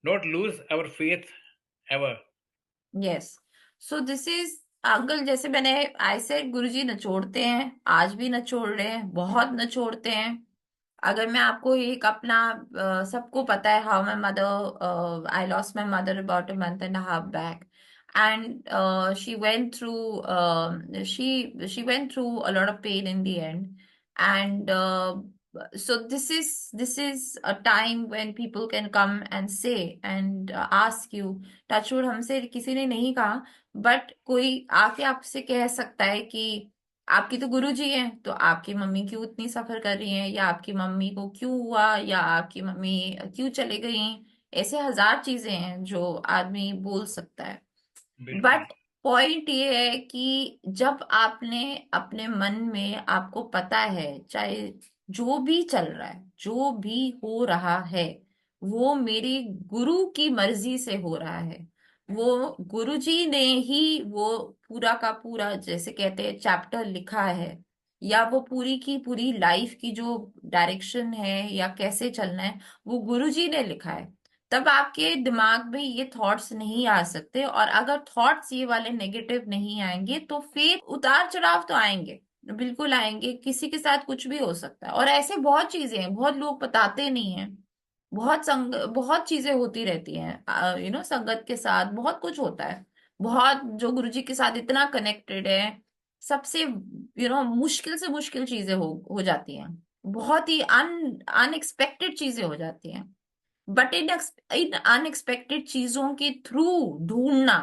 not lose our faith ever. Yes, so this is uncle, जैसे मैंने I said, गुरुजी नचोड़ते हैं, आज भी नचोड़ रहे हैं, बहुत नचोड़ते हैं। अगर मैं आपको एक अपना सबको पता है how my mother, I lost my mother about a month and half back, and she went through a lot of pain in the end, and so this is a time when people can come and say and ask you, touchwood हमसे किसी ने नहीं कहा, but कोई आके आपसे कह सकता है कि आपकी तो गुरुजी हैं, तो आपकी मम्मी क्यों इतनी सफर कर रही हैं, या आपकी मम्मी को क्यों हुआ, या आपकी मम्मी क्यों चले गई। ऐसे हजार चीजें हैं जो आदमी बोल सकता है। बिल्कुल। बट पॉइंट ये है कि जब आपने अपने मन में, आपको पता है, चाहे जो भी चल रहा है, जो भी हो रहा है, वो मेरी गुरु की मर्जी से हो रहा है, वो गुरुजी ने ही वो पूरा का पूरा, जैसे कहते हैं, चैप्टर लिखा है, या वो पूरी की पूरी लाइफ की जो डायरेक्शन है या कैसे चलना है, वो गुरुजी ने लिखा है। तब आपके दिमाग में ये थॉट्स नहीं आ सकते, और अगर थॉट्स ये वाले नेगेटिव नहीं आएंगे तो फिर उतार चढ़ाव तो आएंगे, बिल्कुल आएंगे, किसी के साथ कुछ भी हो सकता है। और ऐसे बहुत चीजें हैं, बहुत लोग बताते नहीं हैं, बहुत चीजें होती रहती हैं, संगत के साथ बहुत कुछ होता है। बहुत जो गुरुजी के साथ इतना कनेक्टेड है, सबसे मुश्किल से मुश्किल चीजें हो जाती हैं, बहुत ही अनएक्सपेक्टेड चीजें हो जाती हैं। बट इन अनएक्सपेक्टेड चीजों के थ्रू ढूंढना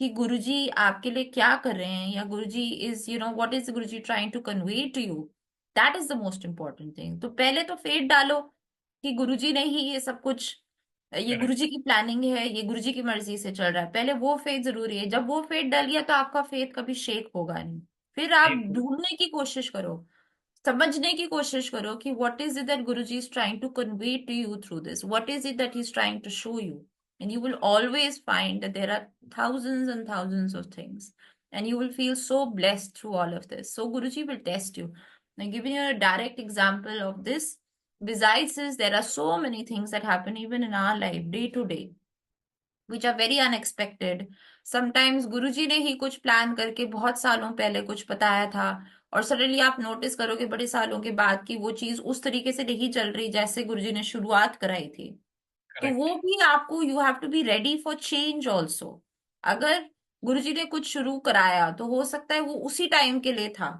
कि गुरुजी आपके लिए क्या कर रहे हैं, या Guruji is what is Guruji trying to convey to you, that is the most important thing. तो पहले तो फेथ डालो कि गुरुजी ने ही ये सब कुछ, ये करेक्ट। गुरुजी की प्लानिंग है, ये गुरुजी की मर्जी से चल रहा है, पहले वो फेथ जरूरी है। जब वो फेथ डल गया तो आपका फेथ कभी शेक होगा नहीं। फिर आप नहीं, ढूंढने की कोशिश करो, समझने की कोशिश करो कि what is it that Guruji is trying to convey to you through this? What is it that he's trying to show you? And you will always find that there are thousands and thousands of things. And you will feel so blessed through all of this. So Guruji will test you. Now, giving you a direct example of this, besides this, there are so many things that happen even in our life, day to day, which are very unexpected. Sometimes गुरुजी ने ही कुछ plan करके बहुत सालों पहले कुछ बताया था, और सडनली आप नोटिस करोगे बड़े सालों के बाद कि वो चीज उस तरीके से नहीं चल रही जैसे गुरुजी ने शुरुआत कराई थी। तो करेक्ट। वो भी आपको, you have to be ready for change also. अगर गुरुजी ने कुछ शुरू कराया तो हो सकता है वो उसी टाइम के लिए था,